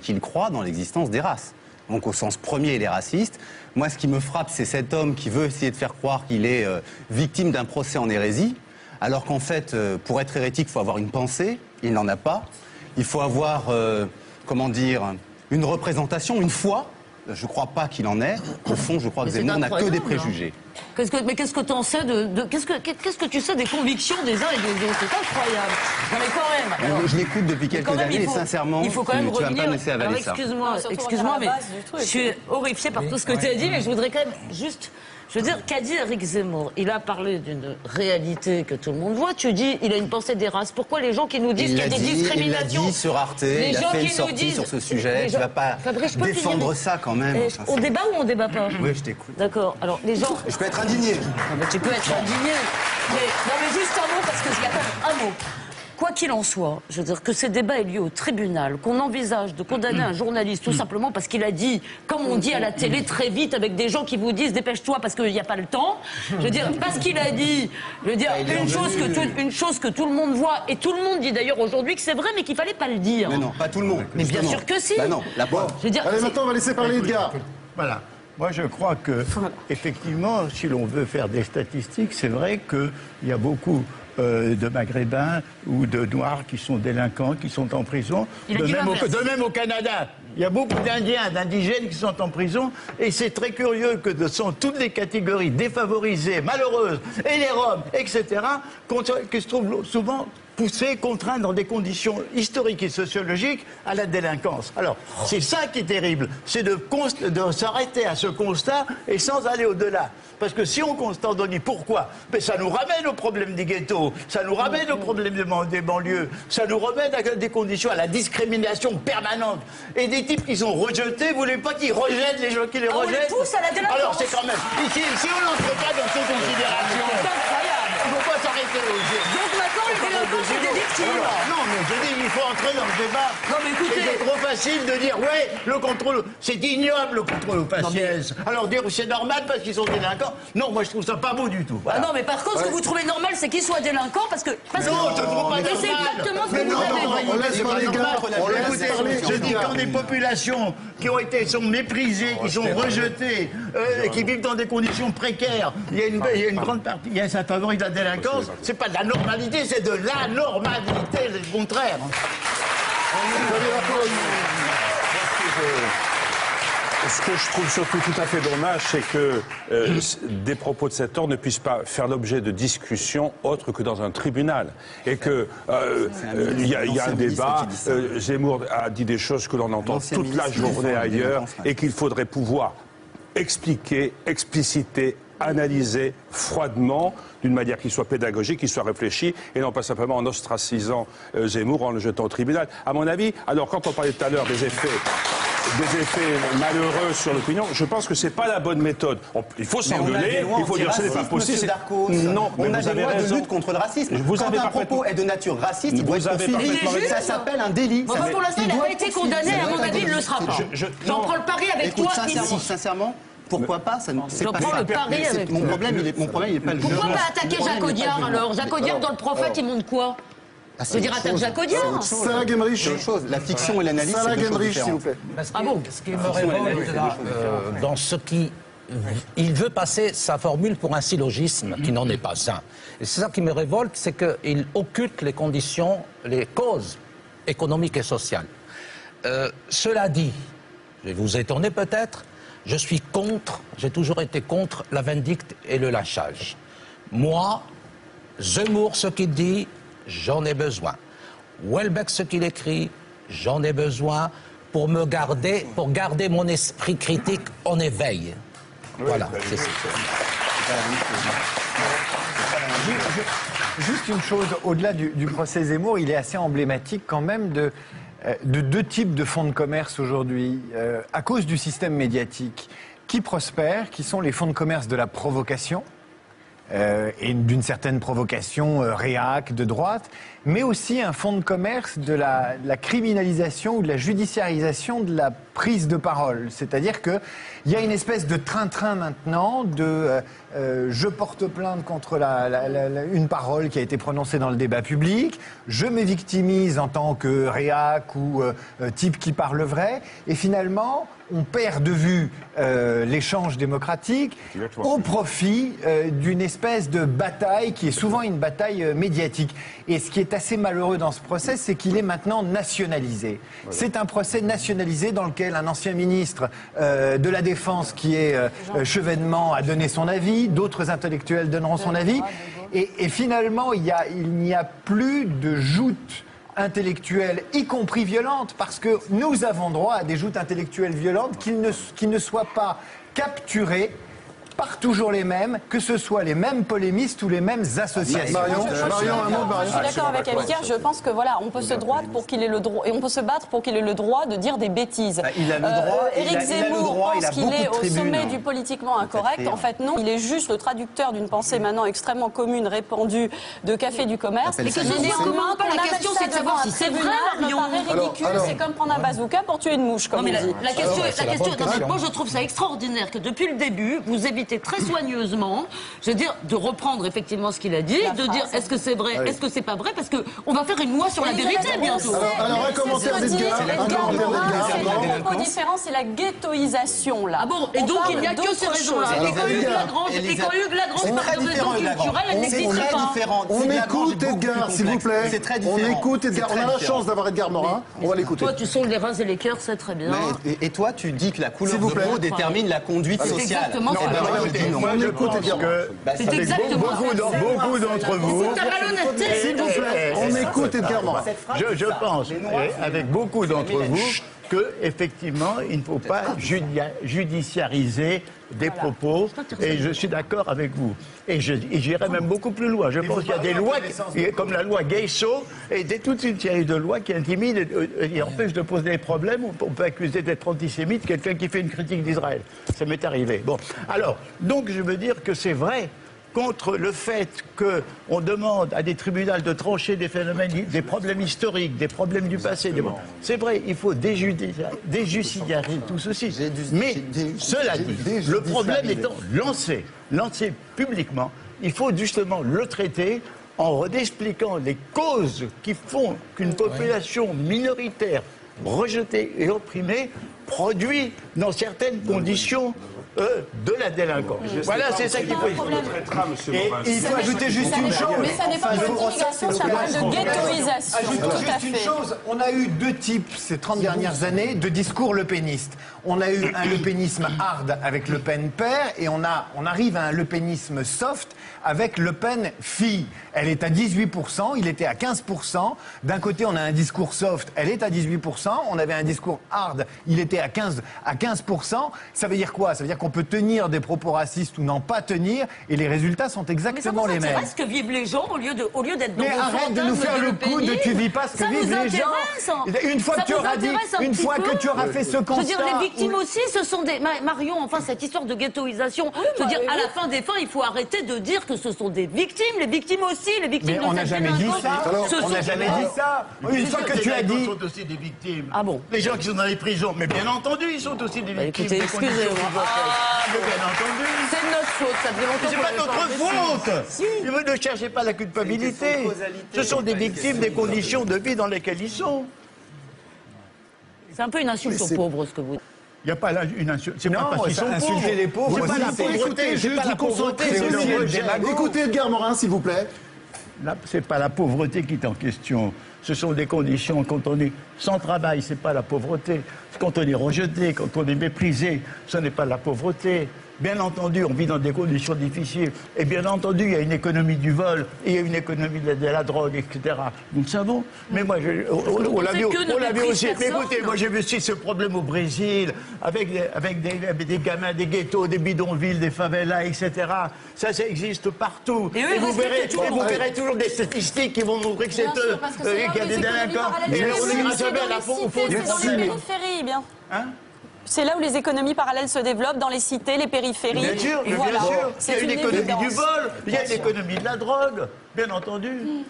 qu'il croit dans l'existence des races. Donc au sens premier, il est raciste. Moi, ce qui me frappe, c'est cet homme qui veut essayer de faire croire qu'il est victime d'un procès en hérésie, alors qu'en fait, pour être hérétique, il faut avoir une pensée. Il n'en a pas. Il faut avoir, comment dire, une représentation, une foi. Je ne crois pas qu'il en ait. Au fond, je crois que Zemmour n'a que des préjugés. Mais qu'est-ce que tu en sais qu'est-ce que tu sais des convictions des uns et des autres? C'est incroyable. Non mais quand même. Alors, je l'écoute depuis quelques années et sincèrement, il faut quand même tu vas pas me laisser avaler ça. Excuse-moi, mais je suis horrifiée par tout ce que tu as dit, mais je voudrais quand même juste... Je veux dire, qu'a dit Éric Zemmour? Il a parlé d'une réalité que tout le monde voit. Tu dis, il a une pensée des races. Pourquoi les gens qui nous disent qu'il y a des discriminations? Il l'a dit sur Arte, il a fait une sortie sur ce sujet. Tu ne vas pas défendre ça quand même. On débat ou on débat pas? Oui, je t'écoute. D'accord. Alors, les gens... Je peux être indigné. Tu peux être indigné. Non, mais juste un mot, parce qu'il y a quand même un mot. Quoi qu'il en soit, je veux dire que ces débats aient lieu au tribunal, qu'on envisage de condamner un journaliste tout simplement parce qu'il a dit, comme on dit à la télé très vite avec des gens qui vous disent dépêche-toi parce qu'il n'y a pas le temps, je veux dire, parce qu'il a dit, je veux dire, une chose que tout le monde voit, et tout le monde dit d'ailleurs aujourd'hui que c'est vrai mais qu'il fallait pas le dire. Mais non, pas tout le monde. Mais bien sûr que si. Bah non, la preuve. Je veux dire, allez, maintenant on va laisser parler Edgar. Voilà. Moi, je crois que, effectivement, si l'on veut faire des statistiques, c'est vrai qu'il y a beaucoup de Maghrébins ou de Noirs qui sont délinquants, qui sont en prison. De même au Canada. Il y a beaucoup d'Indiens, d'indigènes qui sont en prison. Et c'est très curieux que ce sont toutes les catégories défavorisées, malheureuses, et les Roms, etc., qui se trouvent souvent poussés, contraints dans des conditions historiques et sociologiques à la délinquance. Alors, c'est ça qui est terrible, c'est de s'arrêter à ce constat et sans aller au-delà. Parce que si on constate, on dit pourquoi? Mais ça nous ramène au problème des ghettos, ça nous ramène au problème des banlieues, ça nous ramène à des conditions, à la discrimination permanente. Et des types qui sont rejetés, vous voulez pas qu'ils rejettent les gens qui les rejettent? On les pousse à la délinquance. Alors c'est quand même, si on n'entre pas dans ces considérations, c'est incroyable. Il ne faut pas s'arrêter aux yeux. Donc maintenant, les délinquants, c'est des victimes. Non, mais je dis, il faut entrer dans le débat. Non, mais écoutez... C'est trop facile de dire, ouais, le contrôle... C'est ignoble, le contrôle au faciès. Alors dire, c'est normal parce qu'ils sont délinquants. Non, moi, je trouve ça pas beau du tout. Voilà. Ah non, mais par contre, ce que vous trouvez normal, c'est qu'ils soient délinquants parce que... Non, je ne trouve pas normal. C'est exactement ce que vous avez dit. On laisse parler Edgar. Je dis quand des populations qui sont méprisées, qui sont rejetées, qui vivent dans des conditions précaires, il y a une grande partie, ça favorise la délinquance. C'est pas de la normalité, c'est de l'anormalité, c'est le contraire. Ce que je trouve surtout tout à fait dommage, c'est que des propos de cet ordre ne puissent pas faire l'objet de discussions autres que dans un tribunal. Et que il y a un débat, Zemmour a dit des choses que l'on entend toute la journée ailleurs, et qu'il faudrait pouvoir expliquer, expliciter, analyser froidement, d'une manière qui soit pédagogique, qui soit réfléchie, et non pas simplement en ostracisant Zemmour, en le jetant au tribunal. À mon avis, alors quand on parlait tout à l'heure des effets malheureux sur l'opinion, je pense que c'est pas la bonne méthode. Il faut s'engueuler, il faut dire ce n'est pas possible. Non, on a des lois de lutte contre le racisme. Quand un propos est de nature raciste, il doit être poursuivi. Ça s'appelle un délit. Pour l'instant, il n'a pas été condamné, à mon avis, il ne le sera pas. J'en prends le pari avec toi ici. Sincèrement, pourquoi pas? Je prends le pari avec toi. Mon problème, il n'est pas le jeu. Pourquoi pas attaquer Jacques Audiard alors? Jacques Audiard dans Le Prophète, il montre quoi? Je veux dire, attaque Jacques Audiard. Sarah Gemrich. La fiction et l'analyse, Sarah Gemrich, s'il vous plaît. Ah bon? Ce qui me révolte là, dans ce qui... Il veut passer sa formule pour un syllogisme qui n'en est pas un. Et c'est ça qui me révolte, c'est qu'il occulte les conditions, les causes économiques et sociales. Cela dit, je vais vous étonner peut-être, je suis contre, j'ai toujours été contre la vindicte et le lynchage. Moi, Zemmour, ce qu'il dit, j'en ai besoin. Houellebecq, ce qu'il écrit, j'en ai besoin pour garder mon esprit critique en éveil. Voilà, c'est ça. Juste une chose, au-delà du procès Zemmour, il est assez emblématique quand même de deux types de fonds de commerce aujourd'hui, à cause du système médiatique, qui prospèrent, qui sont les fonds de commerce de la provocation, et d'une certaine provocation réac, de droite, mais aussi un fonds de commerce de la criminalisation ou de la judiciarisation de la prise de parole. C'est-à-dire qu'il y a une espèce de train-train maintenant de je porte plainte contre une parole qui a été prononcée dans le débat public, je me victimise en tant que réac ou type qui parle vrai, et finalement on perd de vue l'échange démocratique au profit d'une espèce de bataille qui est souvent une bataille médiatique. Et ce qui est assez malheureux dans ce procès, c'est qu'il est maintenant nationalisé. Voilà. C'est un procès nationalisé dans lequel un ancien ministre de la Défense qui est Chevènement a donné son avis, d'autres intellectuels donneront son avis, et finalement il n'y a plus de joute intellectuelle, y compris violente, parce que nous avons droit à des joutes intellectuelles violentes qui ne soient pas capturées par toujours les mêmes, que ce soit les mêmes polémistes ou les mêmes associations. Marion, un mot, Marion. Je suis d'accord avec Amica, je pense que voilà, on peut se droite pour qu'il ait le droit, et on peut se battre pour qu'il ait le droit de dire des bêtises. Il a le droit, Éric Zemmour pense qu'il est au sommet du politiquement incorrect. En fait, non, il est juste le traducteur d'une pensée maintenant extrêmement commune, répandue, de Café du Commerce. Mais que ce soit comment, la question c'est de savoir si c'est vrai, Marion. Me paraît ridicule, c'est comme prendre un bazooka pour tuer une mouche, comme on dit. La question, moi je trouve ça extraordinaire que depuis le début, vous évitez très soigneusement, je veux dire, de reprendre effectivement ce qu'il a dit, de dire est-ce que c'est vrai, est-ce que c'est pas vrai, parce qu'on va faire une loi sur la vérité bientôt. Alors un commentaire d'Edgar. Le propos différent, c'est la ghettoisation, là. Ah bon, et donc il n'y a que ces raisons-là. Et quand Hugues Lagrange parle de raisons culturelles, elle n'existe pas. On écoute Edgar, s'il vous plaît. C'est très différent. On écoute Edgar. On a la chance d'avoir Edgar Morin. On va l'écouter. Toi, tu sondes les reins et les cœurs, c'est très bien. Et toi, tu dis que la couleur de peau détermine la conduite sociale. Exactement ça. Moi, je pense que C'est exactement beaucoup d'entre vous... C'est ta malhonnêteté. S'il vous plaît, on écoute Edgar Morin. Je pense, avec beaucoup d'entre vous, qu'effectivement, il ne faut pas judiciariser des propos, et je suis d'accord avec vous. Et j'irai même beaucoup plus loin. Je pense qu'il y a des lois, comme la loi Guesso, et toute une série de lois qui intimident et empêchent de poser des problèmes. On peut accuser d'être antisémite quelqu'un qui fait une critique d'Israël. Ça m'est arrivé. Bon, alors, donc je veux dire que c'est vrai contre le fait qu'on demande à des tribunaux de trancher des phénomènes, des problèmes historiques, des problèmes du passé. C'est vrai, il faut déjudiciariser tout ceci. Mais cela dit, le problème étant lancé publiquement, il faut justement le traiter en redexpliquant les causes qui font qu'une population minoritaire rejetée et opprimée produit dans certaines conditions de la délinquance. Voilà, c'est ça qu'il faut dire. Et il faut ajouter juste une chose. Mais ça n'est pas de l'immigration, ça parle de ghettoisation. Ajoutons juste une chose. On a eu deux types ces 30 dernières années de discours lepénistes. On a eu un lepénisme hard avec Le Pen père et on arrive à un lepénisme soft avec Le Pen fille. Elle est à 18%, il était à 15%. D'un côté, on a un discours soft, elle est à 18%. On avait un discours hard, il était à 15%. Ça veut dire quoi? Ça veut dire qu'on peut tenir des propos racistes ou n'en pas tenir, et les résultats sont exactement les mêmes. Mais ça ce que vivent les gens au lieu d'être dans mais arrête de nous faire le coup de tu vis pas ce que vivent les gens. Une fois que tu auras dit, une fois que tu auras fait ce constat. Je veux dire, les victimes aussi, ce sont des Marion. Enfin, cette histoire de ghettoisation. Je veux dire, à la fin des fins, il faut arrêter de dire que ce sont des victimes. Les victimes aussi, les victimes. Mais on n'a jamais dit ça. On n'a jamais dit ça. Une fois que tu as dit. Sont aussi des victimes. Ah bon? Les gens qui sont dans les prisons, mais bien entendu, ils sont aussi des victimes. Écoutez, excusez-moi. Bien entendu. C'est notre faute, ça fait longtemps. C'est pas notre faute. Si. Ne cherchez pas la culpabilité. Ce sont des victimes des conditions de vie dans lesquelles ils sont. C'est un peu une insulte aux pauvres, ce que vous dites. Il n'y a pas une insulte. C'est pas parce qu'ils sont insulter pauvres. les pauvres. C'est pas la pauvreté. C'est pas la pauvreté. Écoutez Edgar Morin, s'il vous plaît. C'est pas la pauvreté qui est en question. Ce sont des conditions. Quand on est sans travail, c'est pas la pauvreté. Quand on est rejeté, quand on est méprisé, ce n'est pas la pauvreté. Bien entendu, on vit dans des conditions difficiles. Et bien entendu, il y a une économie du vol, et il y a une économie de la drogue, etc. Nous le savons. Mais moi, on l'a vu aussi. Mais écoutez, moi j'ai vu aussi ce problème au Brésil, avec des gamins, des ghettos, des bidonvilles, des favelas, etc. Ça existe partout. Et vous verrez toujours des statistiques qui vont montrer que c'est eux, qu'il y a des délinquants. Mais on ira jamais à la fond. C'est dans les périphéries, bien. Hein? C'est là où les économies parallèles se développent, dans les cités, les périphéries. Bien sûr, voilà. Il y a une économie du vol, il y a une économie de la drogue, bien entendu.